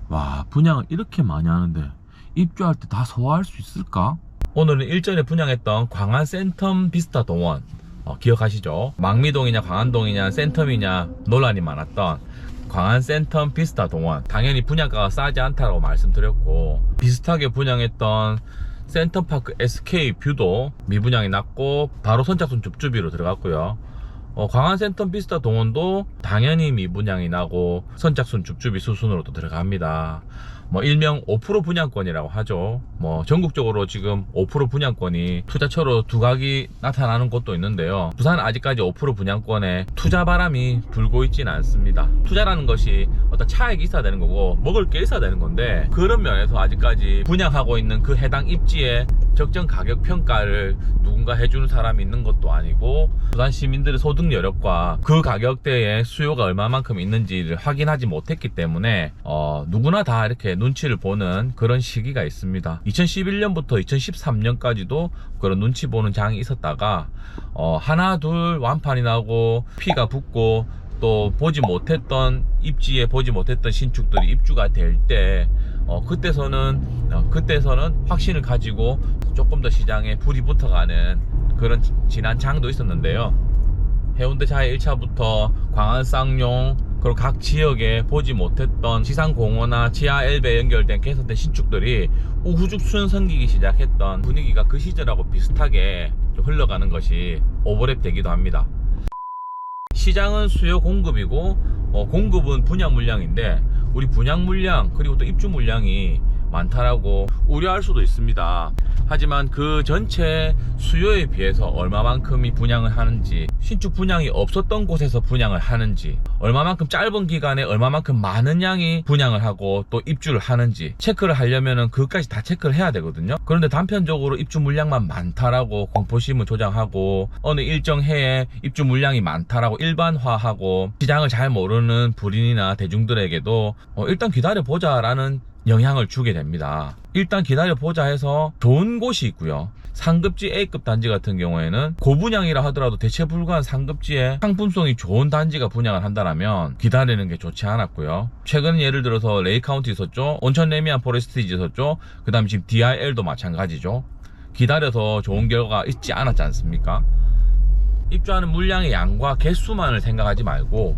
와, 분양을 이렇게 많이 하는데 입주할 때 다 소화할 수 있을까? 오늘은 일전에 분양했던 광안 센텀 비스타 동원 기억하시죠? 망미동이냐 광안동이냐 센텀이냐 논란이 많았던 광안 센텀 비스타 동원, 당연히 분양가가 싸지 않다라고 말씀드렸고, 비슷하게 분양했던 센텀파크 SK 뷰도 미분양이 났고 바로 선착순 줍줍이로 들어갔고요. 광안 센텀 비스타 동원도 당연히 미분양이 나고 선착순 줍줍이 수순으로 또 들어갑니다. 일명 5% 분양권이라고 하죠. 전국적으로 지금 5% 분양권이 투자처로 두각이 나타나는 곳도 있는데요. 부산은 아직까지 5% 분양권에 투자 바람이 불고 있지는 않습니다. 투자라는 것이 어떤 차익이 있어야 되는 거고 먹을 게 있어야 되는 건데, 그런 면에서 아직까지 분양하고 있는 그 해당 입지에 적정 가격 평가를 누군가 해주는 사람이 있는 것도 아니고, 부산 시민들의 소득 여력과 그 가격대에 수요가 얼마만큼 있는지를 확인하지 못했기 때문에 누구나 다 이렇게 눈치를 보는 그런 시기가 있습니다. 2011년부터 2013년까지도 그런 눈치 보는 장이 있었다가 하나 둘 완판이 나고 피가 붙고 또 보지 못했던 입지에 보지 못했던 신축들이 입주가 될 때 그때서는 확신을 가지고 조금 더 시장에 불이 붙어가는 그런 지난 장도 있었는데요. 해운대 자해 1차부터 광안 쌍용, 그리고 각 지역에 보지 못했던 지상공원이나 지하 엘베 연결된 개선된 신축들이 우후죽순 생기기 시작했던 분위기가 그 시절하고 비슷하게 좀 흘러가는 것이 오버랩 되기도 합니다. 시장은 수요 공급이고 공급은 분양 물량인데, 우리 분양 물량 그리고 또 입주 물량이 많다라고 우려할 수도 있습니다. 하지만 그 전체 수요에 비해서 얼마만큼이 분양을 하는지, 신축 분양이 없었던 곳에서 분양을 하는지, 얼마만큼 짧은 기간에 얼마만큼 많은 양이 분양을 하고 또 입주를 하는지 체크를 하려면은 그것까지 다 체크를 해야 되거든요. 그런데 단편적으로 입주 물량만 많다라고 공포심을 조장하고 어느 일정 해에 입주 물량이 많다라고 일반화하고 시장을 잘 모르는 불인이나 대중들에게도 일단 기다려보자 라는 영향을 주게 됩니다. 일단 기다려보자 해서 좋은 곳이 있고요. 상급지 A급 단지 같은 경우에는 고분양이라 하더라도 대체 불가한 상급지에 상품성이 좋은 단지가 분양을 한다면 기다리는 게 좋지 않았고요. 최근 예를 들어서 레이카운티 있었죠. 온천 레미안 포레스티지 있었죠. 그 다음에 지금 DIL도 마찬가지죠. 기다려서 좋은 결과가 있지 않았지 않습니까? 입주하는 물량의 양과 개수만을 생각하지 말고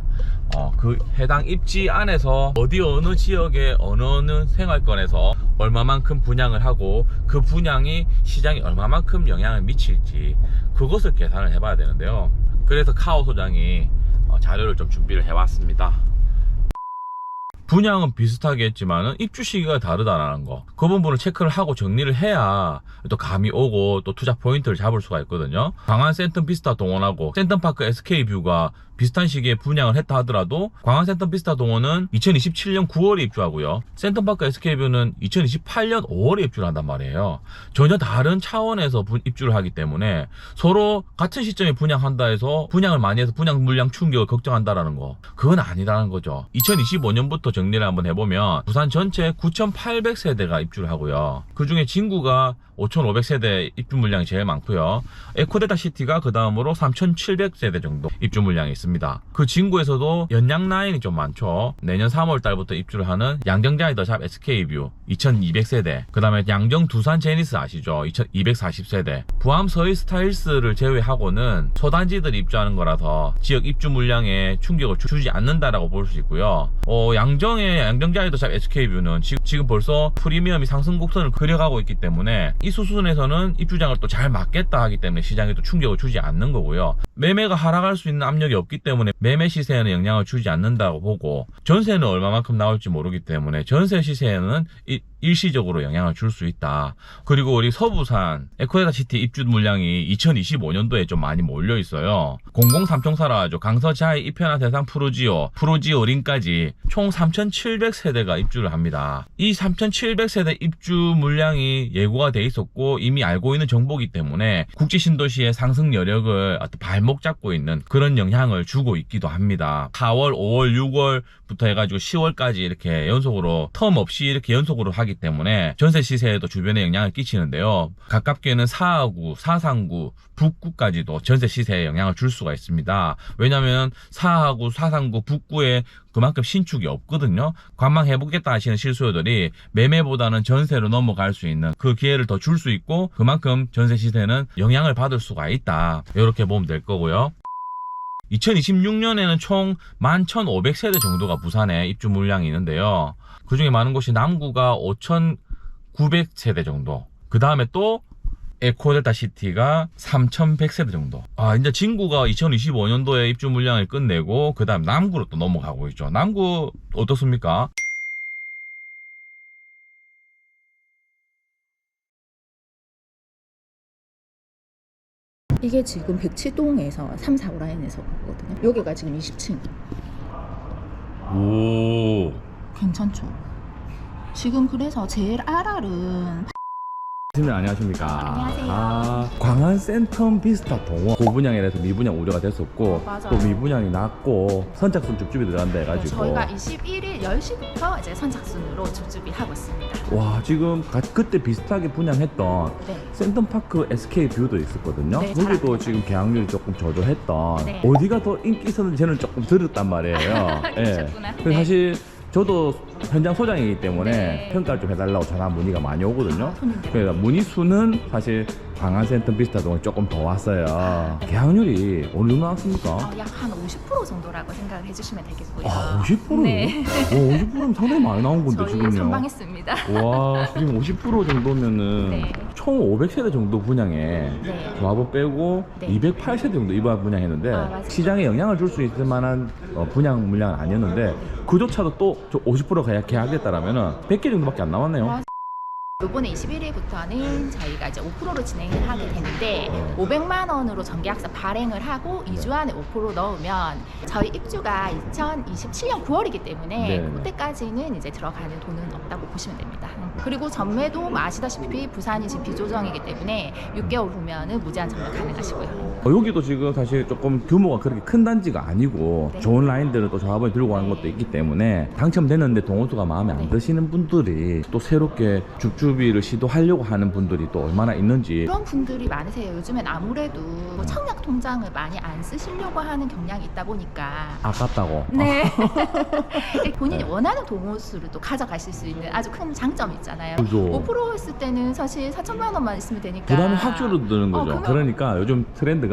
그 해당 입지 안에서 어느 지역의 어느 생활권에서 얼마만큼 분양을 하고 그 분양이 시장에 얼마만큼 영향을 미칠지 그것을 계산을 해봐야 되는데요. 그래서 카오 소장이 자료를 좀 준비를 해왔습니다. 분양은 비슷하게 했지만은 입주 시기가 다르다라는 거, 그 부분을 체크를 하고 정리를 해야 또 감이 오고 또 투자 포인트를 잡을 수가 있거든요. 광안 센텀 비스타 동원하고 센텀파크 SK 뷰가 비슷한 시기에 분양을 했다 하더라도 광안 센텀 비스타 동원은 2027년 9월에 입주하고요, 센텀파크 SK 뷰는 2028년 5월에 입주를 한단 말이에요. 전혀 다른 차원에서 입주를 하기 때문에 서로 같은 시점에 분양한다 해서 분양을 많이 해서 분양 물량 충격을 걱정한다라는 거, 그건 아니라는 거죠. 2025년부터 정리를 한번 해보면 부산 전체 9,800세대가 입주를 하고요, 그 중에 진구가 5,500세대 입주 물량이 제일 많고요, 에코데타 시티가 그 다음으로 3,700세대 정도 입주 물량이 있습니다. 그 진구에서도 연양 라인이 좀 많죠. 내년 3월 달부터 입주를 하는 양정자이 더샵 SK뷰 2,200세대, 그 다음에 양정 두산 제니스 아시죠? 2,240세대. 부암 서희 스타일스를 제외하고는 소단지들이 입주하는 거라서 지역 입주 물량에 충격을 주지 않는다라고 볼 수 있고요. 양정의 양정자이 더샵 SK뷰는 지금 벌써 프리미엄이 상승 곡선을 그려가고 있기 때문에 이 수순에서는 입주장을 또 잘 맞겠다 하기 때문에 시장에 또 충격을 주지 않는 거고요. 매매가 하락할 수 있는 압력이 없기 때문에 매매 시세에는 영향을 주지 않는다고 보고, 전세는 얼마만큼 나올지 모르기 때문에 전세 시세에는 일시적으로 영향을 줄 수 있다. 그리고 우리 서부산 에코데타 시티 입주 물량이 2025년도에 좀 많이 몰려 있어요. 003총사라 하죠. 강서자이 이편화 대상 프로지오 링까지 총 3,700세대가 입주를 합니다. 이 3,700세대 입주 물량이 예고가 돼 있었고 이미 알고 있는 정보이기 때문에 국지 신도시의 상승 여력을 발목 잡고 있는 그런 영향을 주고 있기도 합니다. 4월, 5월, 6월부터 해가지고 10월까지 이렇게 연속으로 텀 없이 이렇게 연속으로 하기 하기 때문에 전세 시세에도 주변에 영향을 끼치는데요. 가깝게는 4하구, 4상구, 북구까지도 전세 시세에 영향을 줄 수가 있습니다. 왜냐하면 4하구, 4상구, 북구에 그만큼 신축이 없거든요. 관망해보겠다 하시는 실수요들이 매매보다는 전세로 넘어갈 수 있는 그 기회를 더 줄 수 있고, 그만큼 전세 시세는 영향을 받을 수가 있다. 이렇게 보면 될 거고요. 2026년에는 총 11,500세대 정도가 부산에 입주 물량이 있는데요. 그 중에 많은 곳이 남구가 5,900세대 정도, 그 다음에 또 에코델타 시티가 3,100세대 정도. 이제 진구가 2025년도에 입주 물량을 끝내고 그 다음 남구로 또 넘어가고 있죠. 남구 어떻습니까? 이게 지금 백치동에서 3, 4, 5라인에서 보거든요. 여기가 지금 20층. 오, 괜찮죠? 지금 그래서 제일 RR은 선생님 안녕하십니까? 안녕하세요. 광안 센텀 비스타 동원 고분양에 대해서 미분양 우려가 됐었고, 맞아요. 또 미분양이 낮고 선착순 줍줍이 들어간다 해가지고 저희가 21일 10시부터 이제 선착순으로 줍줍이 하고 있습니다. 와, 지금 그때 비슷하게 분양했던 네. 센텀파크 SK 뷰도 있었거든요. 네, 거기도 지금 계약률이 조금 저조했던, 네. 어디가 더 인기 있었는지 저는 조금 들었단 말이에요. 그러셨구나. 그래서 네. 사실 저도 현장 소장이기 때문에 네. 평가를 좀 해달라고 전화 문의가 많이 오거든요. 손님들. 그래서 문의 수는 사실 광안 센텀 비스타 동에 조금 더 왔어요. 계약률이 어느 정도 나왔습니까? 약 한 50% 정도라고 생각을 해주시면 되겠고요. 50%요? 네. 50%면 상당히 많이 나온 건데 저희 지금요. 선방했습니다. 와, 지금 50% 정도면은 네. 총 500세대 정도 분양에 네. 조합원 빼고 네. 208세대 정도 이번 분양했는데, 맞아요. 시장에 영향을 줄 수 있을 만한 분양 물량은 아니었는데, 그조차도 또 50%가 계약됐다라면은 100개 정도밖에 안 남았네요. 맞아요. 이번에 21일부터는 저희가 이제 5%로 진행을 하게 되는데 500만 원으로 전계약서 발행을 하고 2주 안에 5% 넣으면 저희 입주가 2027년 9월이기 때문에 네. 그때까지는 이제 들어가는 돈은 없다고 보시면 됩니다. 그리고 전매도 뭐 아시다시피 부산이 지금 비조정이기 때문에 6개월 후면은 무제한 전매 가능하시고요. 여기도 지금 사실 조금 규모가 그렇게 큰 단지가 아니고, 네. 좋은 라인들을 또 조합원이 들고 가는 것도 있기 때문에 당첨됐는데 동호수가 마음에 안 네. 드시는 분들이 또 새롭게 줍줍이를 시도하려고 하는 분들이 또 얼마나 있는지. 그런 분들이 많으세요. 요즘엔 아무래도 청약 통장을 많이 안 쓰시려고 하는 경향이 있다 보니까 아깝다고. 네. 본인이 원하는 동호수를 또 가져가실 수 있는 아주 큰 장점이 있잖아요. 그죠. 5% 했을 때는 사실 4천만 원만 있으면 되니까. 부담이 확 줄어드는 거죠. 그럼- 그러니까 요즘 트렌드가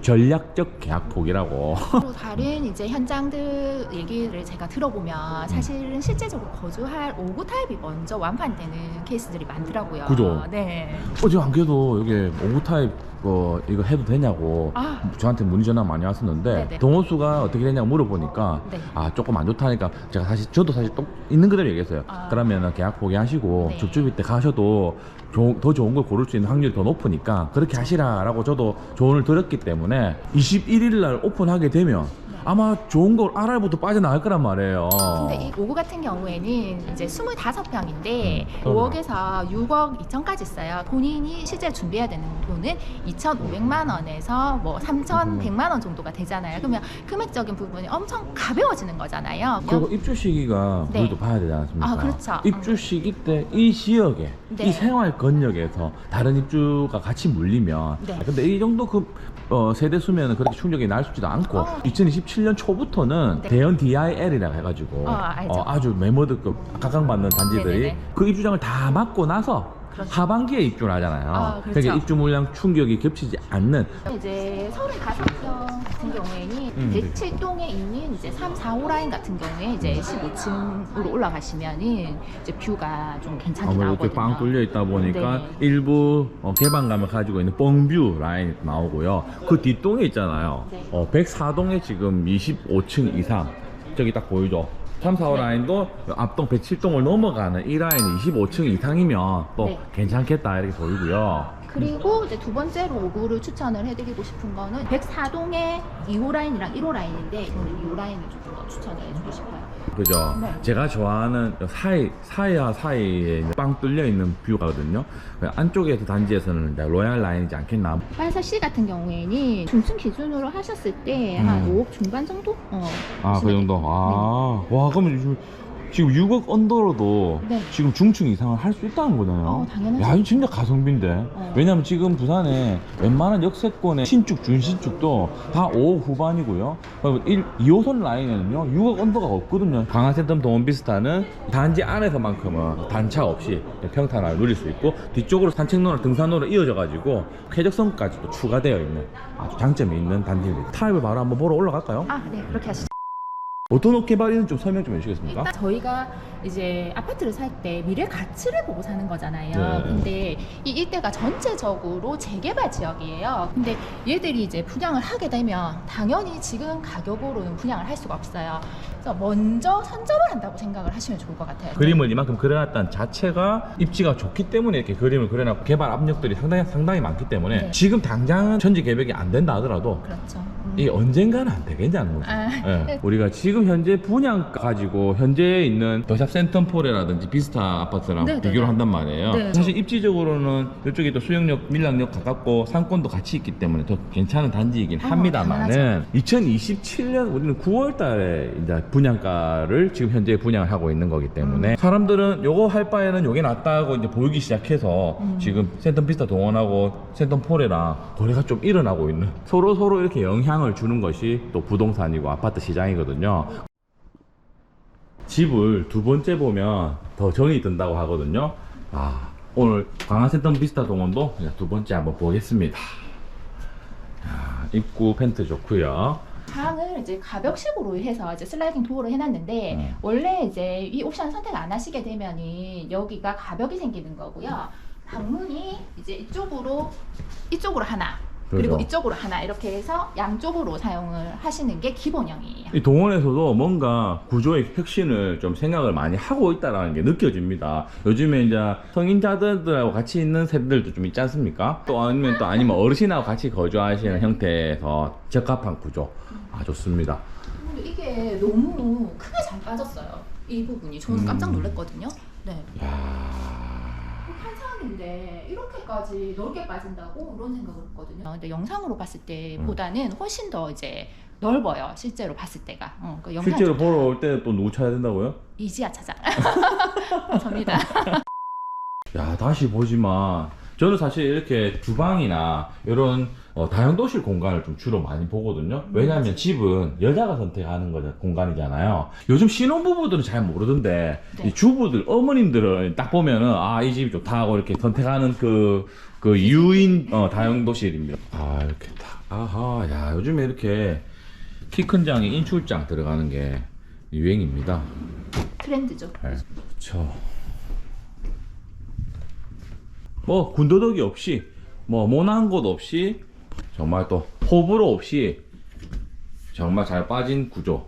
전략적 계약폭이라고. 또 다른 이제 현장들 얘기를 제가 들어보면 사실은 실제적으로 거주할 5구 타입이 먼저 완판되는 케이스들이 많더라고요. 그죠. 네. 어제 안 그래도 여기 5구 타입 이거 해도 되냐고 아. 저한테 문의 전화 많이 왔었는데, 네네. 동호수가 어떻게 되냐고 물어보니까 네. 조금 안 좋다니까 제가 저도 사실 또 있는 그대로 얘기했어요. 아. 그러면 계약 포기하시고 네. 줍줍이 때 가셔도 더 좋은 걸 고를 수 있는 확률이 더 높으니까 그렇게 하시라라고 저도 조언을 드렸기 때문에 21일 날 오픈하게 되면 아마 좋은 걸 RR부터 빠져나갈 거란 말이에요. 근데 이 5구 같은 경우에는 이제 25평인데 5억에서 6억 2천까지 있어요. 본인이 실제 준비해야 되는 돈은 2,500만 원에서 뭐 3,100만 원 정도가 되잖아요. 그러면 금액적인 부분이 엄청 가벼워지는 거잖아요. 그리고 입주 시기가 네. 우리도 봐야 되지 않습니까? 아, 그렇죠. 입주 시기 때 이 지역에, 네. 이 생활 건역에서 다른 입주가 같이 물리면, 네. 근데 이 정도 세대 수면은 그렇게 충격이 날수지도 않고, 2027년 초부터는 네. 대형 DIL이라고 해가지고 알죠. 아주 매머드급 각광받는 단지들이 네네네. 그 입주장을 다 막고 나서 그렇죠. 하반기에 입주를 하잖아요. 그렇죠. 그러니까 입주 물량 충격이 겹치지 않는. 이제 35평 같은 경우에는 백칠동에 있는 이제 3, 4, 5라인 같은 경우에 이제 15층으로 올라가시면은 이제 뷰가 좀 괜찮게 아무래도 나오거든요. 이렇게 빵 뚫려 있다 보니까 네. 일부 개방감을 가지고 있는 뻥뷰 라인이 나오고요. 그 뒷동에 있잖아요. 네. 104동에 지금 25층 이상, 저기 딱 보이죠? 3, 4, 5 라인도 앞동 107동을 넘어가는 이 라인이 25층 이상이면 또 네. 괜찮겠다 이렇게 보이고요. 그리고 이제 두 번째로 5구를 추천을 해드리고 싶은 거는 104동의 2호 라인이랑 1호 라인인데 저는 2호 라인을 조금 더 추천을 해주고 싶어요. 그죠? 네. 제가 좋아하는 사이와 사이에 빵 뚫려 있는 뷰거든요. 안쪽에서 단지에서는 이제 로얄 라인이지 않겠나. 빨사씨 같은 경우에는 중층 기준으로 하셨을 때 한 5억 중반 정도? 그 정도. 와, 그러면 요즘 지금 6억 언더로도 네. 지금 중층 이상을 할 수 있다는 거잖아요. 당연하죠. 야, 이거 진짜 가성비인데. 왜냐면 지금 부산에 웬만한 역세권의 신축, 준신축도 다 5억 후반이고요. 2호선 라인에는요, 6억 언더가 없거든요. 강화센텀 동원비스타는 단지 안에서만큼은 단차 없이 평탄화를 누릴 수 있고, 뒤쪽으로 산책로나 등산로로 이어져가지고 쾌적성까지도 추가되어 있는 아주 장점이 있는 단지입니다. 타입을 바로 한번 보러 올라갈까요? 네, 그렇게 하시죠. 어떤 옷 개발인지 좀 설명 좀 해주시겠습니까? 일단 저희가 이제 아파트를 살 때 미래 가치를 보고 사는 거잖아요. 네. 근데 이 일대가 전체적으로 재개발 지역이에요. 근데 얘들이 이제 분양을 하게 되면 당연히 지금 가격으로는 분양을 할 수가 없어요. 그래서 먼저 선점을 한다고 생각을 하시면 좋을 것 같아요. 그림을 이만큼 그려놨다는 자체가 입지가 좋기 때문에 이렇게 그림을 그려놨고, 개발 압력들이 상당히 많기 때문에 네. 지금 당장은 전지 계획이 안 된다 하더라도 그렇죠. 이 언젠가는 안 되겠냐는 거죠. 예. 우리가 지금 현재 분양가 가지고 현재에 있는 더샵 센텀포레라든지 비스타 아파트랑 네, 비교를 네. 한단 말이에요. 네. 사실 입지적으로는 이쪽이 또 수영역, 밀락역 가깝고 상권도 같이 있기 때문에 더 괜찮은 단지이긴 합니다만은 2027년 우리는 9월 달에 이제 분양가를 지금 현재 분양을 하고 있는 거기 때문에 사람들은 요거 할 바에는 요게 낫다고 이제 보이기 시작해서 지금 센텀 비스타 동원하고 센텀포레랑 거래가 좀 일어나고 있는, 서로 이렇게 영향을 주는 것이 또 부동산이고 아파트 시장이거든요. 집을 두 번째 보면 더 정이 든다고 하거든요. 오늘 강화센텀 비스타 동원도 두 번째 한번 보겠습니다. 입구 펜트 좋고요. 방을 이제 가벽식으로 해서 이제 슬라이딩 도어를 해놨는데 원래 이제 이 옵션 선택 안 하시게 되면은 여기가 가벽이 생기는 거고요. 방문이 이제 이쪽으로 하나, 그리고 그렇죠. 이쪽으로 하나, 이렇게 해서 양쪽으로 사용을 하시는 게 기본형이에요. 이 동원에서도 뭔가 구조의 혁신을 좀 생각을 많이 하고 있다는 게 느껴집니다. 요즘에 이제 성인자들하고 같이 있는 세대들도 좀 있지 않습니까? 아니면 어르신하고 같이 거주하시는 형태에서 적합한 구조. 좋습니다. 근데 이게 너무 크게 잘 빠졌어요. 이 부분이 저는 깜짝 놀랐거든요. 네. 한상인데 이렇게까지 넓게 빠진다고 이런 생각을 했거든요. 근데 영상으로 봤을 때보다는 훨씬 더 이제 넓어요. 실제로 봤을 때가. 그 영상이 실제로 좀 보러 올 때 또 누구 찾아야 된다고요? 이지아 찾아. 접니다. 야, 다시 보지만 저는 사실 이렇게 주방이나 이런 다용도실 공간을 좀 주로 많이 보거든요. 왜냐하면 집은 여자가 선택하는 공간이잖아요. 요즘 신혼부부들은 잘 모르던데 네. 이 주부들, 어머님들은 딱 보면은 이 집이 좋다 하고 이렇게 선택하는 그 유인 다용도실입니다. 이렇게 딱 야, 요즘에 이렇게 키 큰 장에 인출장 들어가는 게 유행입니다. 트렌드죠. 네. 그렇죠. 군더더기 없이 모난 곳 없이 정말 또 호불호 없이 정말 잘 빠진 구조.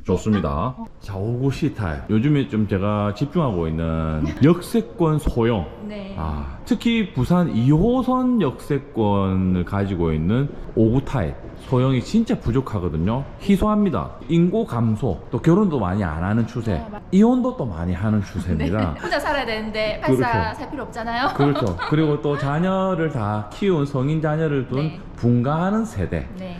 좋습니다. 자, 5구 C타입. 요즘에 좀 제가 집중하고 있는 역세권 소형. 네. 특히 부산 2호선 역세권을 가지고 있는 5구 타입. 소형이 진짜 부족하거든요. 희소합니다. 인구 감소, 또 결혼도 많이 안 하는 추세, 이혼도 또 많이 하는 추세입니다. 네. 혼자 살아야 되는데 발사 살 필요 없잖아요. 그렇죠. 그리고 또 자녀를 다 키운 성인 자녀를 둔 네. 분가하는 세대. 네.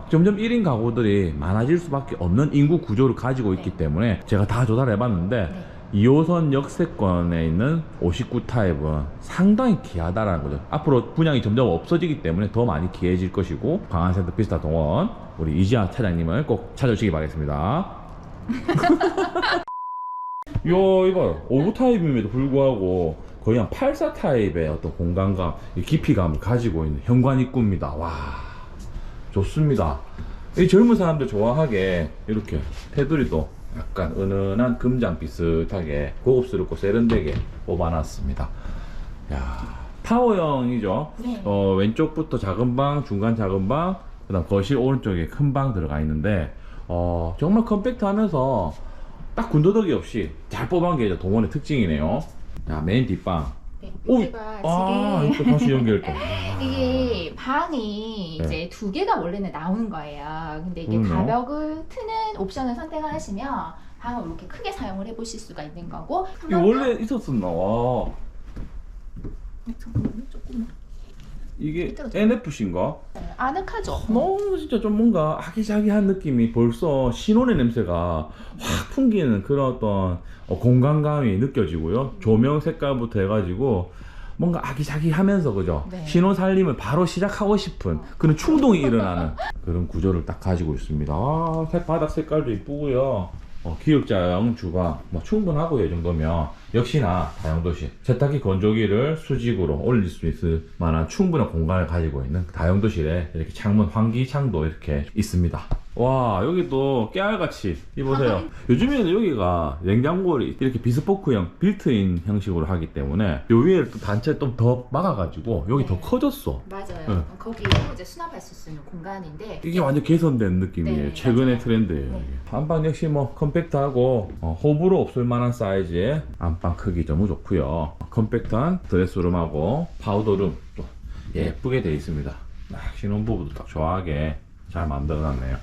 점점 1인 가구들이 많아질 수밖에 없는 인구 구조를 가지고 있기 때문에 제가 다 조사를 해봤는데 2호선 역세권에 있는 59 타입은 상당히 귀하다라는 거죠. 앞으로 분양이 점점 없어지기 때문에 더 많이 귀해질 것이고, 강화센터 비스타 동원 우리 이지아 차장님을 꼭 찾아주시기 바라겠습니다. 이봐요. 59 타입임에도 불구하고 거의 한 84 타입의 어떤 공간감, 깊이감을 가지고 있는 현관 입구입니다. 와, 좋습니다. 이 젊은 사람들 좋아하게 이렇게 테두리도 약간 은은한 금장 비슷하게 고급스럽고 세련되게 뽑아놨습니다. 타워형이죠. 네. 왼쪽부터 작은 방, 중간 작은 방, 그 다음 거실 오른쪽에 큰 방 들어가 있는데 정말 컴팩트하면서 딱 군더더기 없이 잘 뽑은 게 동원의 특징이네요. 메인 뒷방. 네, 여기가 이거 다시 연결돼. 이게 방이 네. 이제 두 개가 원래는 나오는 거예요. 근데 이게 그러네요. 가벽을 트는 옵션을 선택을 하시면 방을 이렇게 크게 사용을 해보실 수가 있는 거고. 이거 원래 있었었나? 와. 잠깐만요, 조금만. 이게 NFC인가? 아늑하죠. 너무 진짜 좀 뭔가 아기자기한 느낌이 벌써 신혼의 냄새가 확 풍기는 그런 어떤 공간감이 느껴지고요. 조명 색깔부터 해가지고 뭔가 아기자기하면서 그죠? 네. 신혼 살림을 바로 시작하고 싶은 그런 충동이 일어나는 그런 구조를 딱 가지고 있습니다. 아, 바닥 색깔도 이쁘고요. 기역자형 주방 뭐 충분하고요. 이 정도면 역시나 다용도실 세탁기 건조기를 수직으로 올릴 수 있을 만한 충분한 공간을 가지고 있는 다용도실에 이렇게 창문 환기창도 이렇게 있습니다. 와, 여기 또 깨알같이 이보세요. 요즘에는 여기가 냉장고를 이렇게 비스포크형 빌트인 형식으로 하기 때문에 요 위에 또 단체 좀 더 막아가지고 여기 더 커졌어. 맞아요. 네. 거기 이제 수납할 수 있는 공간인데 이게 완전 개선된 느낌이에요. 네, 최근의 맞아요. 트렌드예요. 네. 이게. 안방 역시 뭐 컴팩트하고 호불호 없을 만한 사이즈의 안방 크기 너무 좋고요. 컴팩트한 드레스룸하고 파우더룸 또 예쁘게 되어 있습니다. 신혼부부도 딱 좋아하게 잘 만들어놨네요.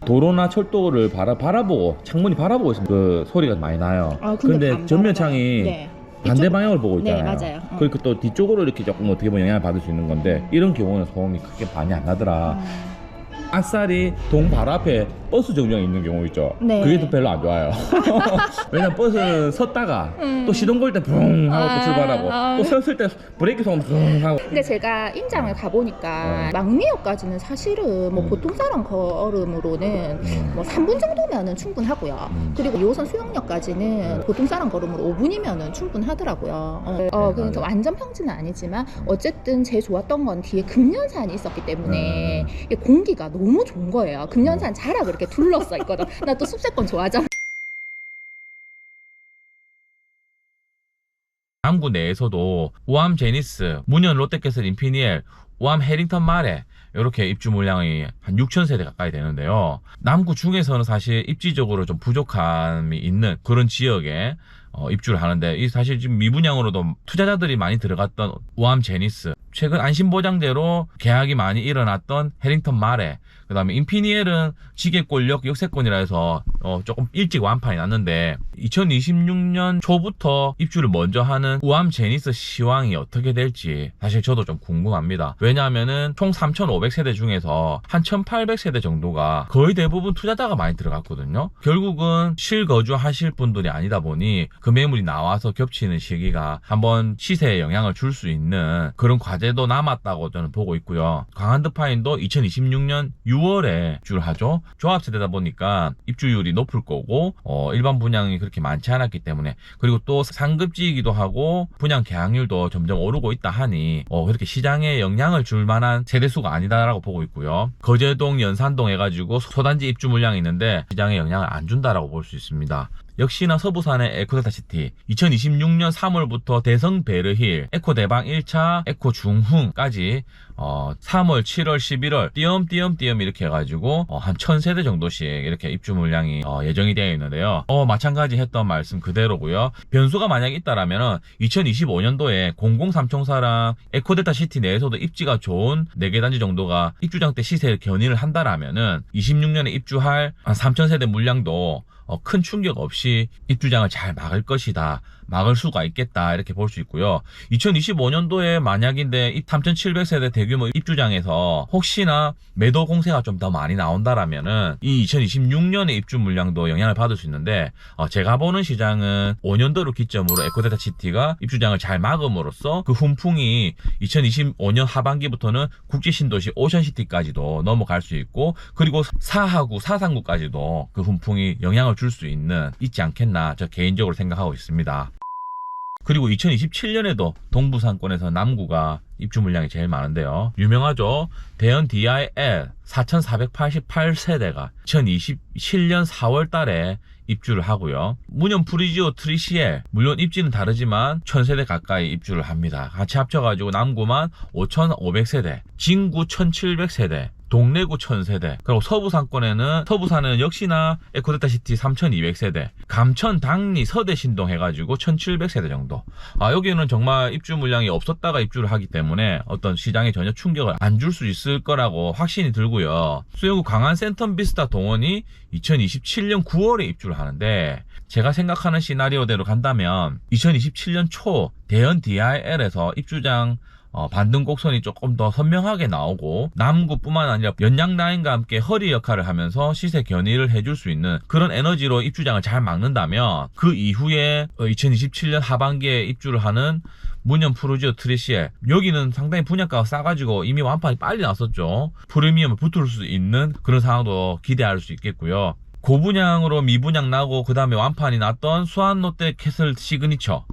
도로나 철도를 바라보고 창문이 바라보고 있으면 그 소리가 많이 나요. 근데 전면창이 네. 반대 방향을 보고 있잖아요. 네, 맞아요. 그러니까 또 뒤쪽으로 이렇게 조금 어떻게 보면 영향을 받을 수 있는 건데 이런 경우는 소음이 크게 많이 안 나더라. 아싸리 동 바로 앞에 버스 정류장이 있는 경우 있죠. 네. 그게 또 별로 안 좋아요. 왜냐면 버스는 섰다가 또 시동 걸 때 붕 하고 또 출발하고 또 섰을 때 브레이크 소음 붕 하고. 근데 제가 임장을 가보니까 막리역까지는 사실은 뭐 보통 사람 걸음으로는 뭐 3분 정도면은 충분하고요. 그리고 2호선 수영역까지는 보통 사람 걸음으로 5분이면은 충분하더라고요. 그러니까 완전 평지는 아니지만 어쨌든 제일 좋았던 건 뒤에 금년산이 있었기 때문에 이게 공기가 너무 좋은 거예요. 금년산 자락을 이렇게 둘러싸 있거든. 나 또 숲세권 좋아하잖아. 남구 내에서도 우암 제니스, 문현 롯데캐슬 인피니엘, 우암 해링턴 마레 이렇게 입주 물량이 한 6,000세대 가까이 되는데요. 남구 중에서는 사실 입지적으로 좀 부족함이 있는 그런 지역에 입주를 하는데 이 사실 지금 미분양으로도 투자자들이 많이 들어갔던 우암 제니스, 최근 안심보장제로 계약이 많이 일어났던 해링턴 마레, 그 다음에 인피니엘은 지게골역 역세권이라 해서 조금 일찍 완판이 났는데 2026년 초부터 입주를 먼저 하는 우암 제니스 시황이 어떻게 될지 사실 저도 좀 궁금합니다. 왜냐하면은 총 3,500세대 중에서 한 1,800세대 정도가 거의 대부분 투자자가 많이 들어갔거든요. 결국은 실거주 하실 분들이 아니다 보니 그 매물이 나와서 겹치는 시기가 한번 시세에 영향을 줄 수 있는 그런 과제도 남았다고 저는 보고 있고요. 강한드파인도 2026년 6월에 입주를 하죠. 조합세대다 보니까 입주율이 높을 거고 일반 분양이 그렇게 많지 않았기 때문에, 그리고 또 상급지이기도 하고 분양 계약률도 점점 오르고 있다 하니 그렇게 시장에 영향을 줄 만한 세대수가 아니다라고 보고 있고요. 거제동, 연산동 해가지고 소단지 입주 물량이 있는데 시장에 영향을 안 준다라고 볼 수 있습니다. 역시나 서부산의 에코델타시티 2026년 3월부터 대성 베르힐, 에코대방 1차, 에코 중흥까지 3월, 7월, 11월 띄엄띄엄 이렇게 해가지고 한 1,000세대 정도씩 이렇게 입주 물량이 예정이 되어 있는데요. 마찬가지 했던 말씀 그대로고요. 변수가 만약에 있다라면 2025년도에 003총사랑 에코델타시티 내에서도 입지가 좋은 4개 단지 정도가 입주장 때 시세를 견인을 한다라면은 26년에 입주할 한 3,000세대 물량도 큰 충격 없이 입주장을 잘 막을 것이다, 막을 수가 있겠다, 이렇게 볼 수 있고요. 2025년도에 만약인데 3,700세대 대규모 입주장에서 혹시나 매도 공세가 좀 더 많이 나온다라면은 이 2026년의 입주 물량도 영향을 받을 수 있는데, 제가 보는 시장은 5년도를 기점으로 에코델타시티가 입주장을 잘 막음으로써 그 훈풍이 2025년 하반기부터는 국제신도시 오션시티까지도 넘어갈 수 있고, 그리고 사하구, 사상구까지도 그 훈풍이 영향을 줄 수 있지 않겠나 저 개인적으로 생각하고 있습니다. 그리고 2027년에도 동부상권에서 남구가 입주 물량이 제일 많은데요. 유명하죠. 대연 DIL 4,488세대가 2027년 4월 달에 입주를 하고요. 문현 프리지오 트리시엘, 물론 입지는 다르지만 1,000세대 가까이 입주를 합니다. 같이 합쳐가지고 남구만 5,500세대, 진구 1,700세대, 동래구 1000세대, 그리고 서부산에는 역시나 에코데타시티 3200세대, 감천, 당리, 서대 신동 해가지고 1700세대 정도. 여기는 정말 입주 물량이 없었다가 입주를 하기 때문에 어떤 시장에 전혀 충격을 안 줄 수 있을 거라고 확신이 들고요. 수영구 강한 센텀비스타 동원이 2027년 9월에 입주를 하는데, 제가 생각하는 시나리오대로 간다면 2027년 초 대연 DIL에서 입주장 반등 곡선이 조금 더 선명하게 나오고, 남구뿐만 아니라 연양 라인과 함께 허리 역할을 하면서 시세 견인을 해줄 수 있는 그런 에너지로 입주장을 잘 막는다면, 그 이후에 2027년 하반기에 입주를 하는 문현 푸르지오 트리시에, 여기는 상당히 분양가가 싸가지고 이미 완판이 빨리 났었죠. 프리미엄을 붙을 수 있는 그런 상황도 기대할 수 있겠고요. 고분양으로 미분양 나고 그 다음에 완판이 났던 수안롯데 캐슬 시그니처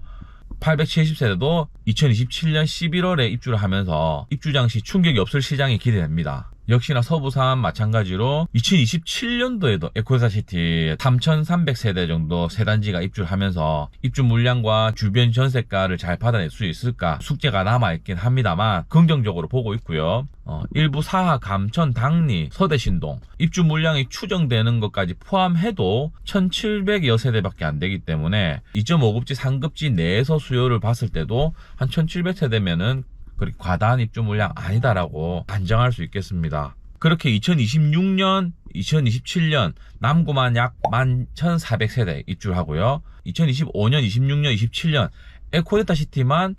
870세대도 2027년 11월에 입주를 하면서 입주장 시 충격이 없을 시장이 기대됩니다. 역시나 서부산 마찬가지로 2027년도에도 에코데타시티 3300세대 정도 세 단지가 입주를 하면서 입주 물량과 주변 전세가를 잘 받아낼 수 있을까 숙제가 남아있긴 합니다만 긍정적으로 보고 있고요. 일부 사하, 감천, 당리, 서대 신동 입주 물량이 추정되는 것까지 포함해도 1700여 세대밖에 안 되기 때문에 2.5급지 3급지 내에서 수요를 봤을 때도 한 1700세대면은 그렇게 과다한 입주 물량 아니다라고 단정할 수 있겠습니다. 그렇게 2026년, 2027년 남구만 약 11,400세대 입주를 하고요. 2025년, 26년, 27년 에코데타시티만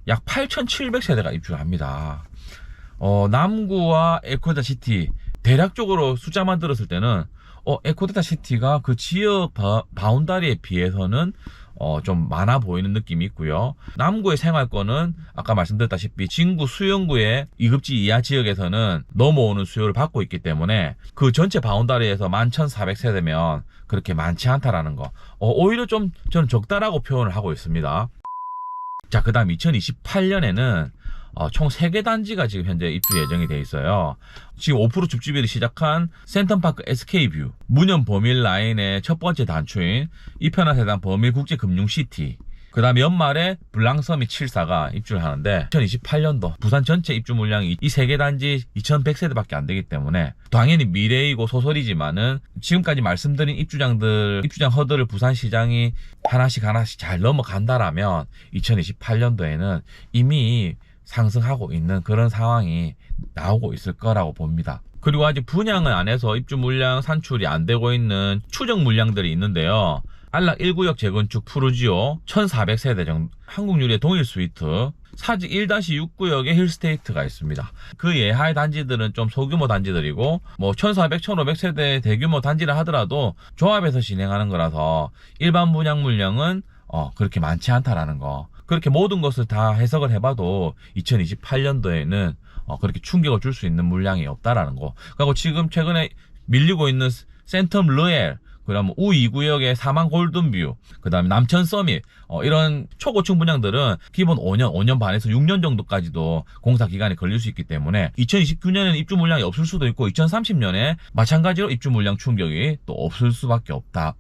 약 8,700세대가 입주를 합니다. 남구와 에코데타시티 대략적으로 숫자만 들었을 때는 에코데타시티가 그 지역 바운다리에 비해서는 좀 많아 보이는 느낌이 있고요. 남구의 생활권은 아까 말씀드렸다시피 진구, 수영구의 2급지 이하 지역에서는 넘어오는 수요를 받고 있기 때문에 그 전체 바운다리에서 11,400세대면 그렇게 많지 않다라는 거. 오히려 좀 저는 적다라고 표현을 하고 있습니다. 자, 그 다음 2028년에는 총 3개 단지가 지금 현재 입주 예정이 돼 있어요. 지금 5% 줍줍이를 시작한 센텀파크 SK뷰, 문현 범일 라인의 첫 번째 단추인 이편화세단 범일 국제금융시티, 그 다음에 연말에 블랑서밋 74가 입주를 하는데 2028년도 부산 전체 입주 물량이 이 3개 단지 2100세대밖에 안 되기 때문에 당연히 미래이고 소설이지만은 지금까지 말씀드린 입주장 허들을 부산시장이 하나씩 잘 넘어간다라면 2028년도에는 이미 상승하고 있는 그런 상황이 나오고 있을 거라고 봅니다. 그리고 아직 분양을 안 해서 입주 물량 산출이 안 되고 있는 추정 물량들이 있는데요. 안락 1구역 재건축 푸르지오 1400세대 정도, 한국유리의 동일 스위트, 사직 1-6구역의 힐스테이트가 있습니다. 그 예하의 단지들은 좀 소규모 단지들이고 1400, 1500세대 대규모 단지를 하더라도 조합에서 진행하는 거라서 일반 분양 물량은 그렇게 많지 않다라는 거. 그렇게 모든 것을 다 해석을 해봐도 2028년도에는 그렇게 충격을 줄 수 있는 물량이 없다라는 거. 그리고 지금 최근에 밀리고 있는 센텀 르엘, 그다음 우2구역의 사망 골든뷰, 그 다음에 남천 서밋, 이런 초고층 분양들은 기본 5년 반에서 6년 정도까지도 공사 기간이 걸릴 수 있기 때문에 2029년에는 입주 물량이 없을 수도 있고 2030년에 마찬가지로 입주 물량 충격이 또 없을 수밖에 없다.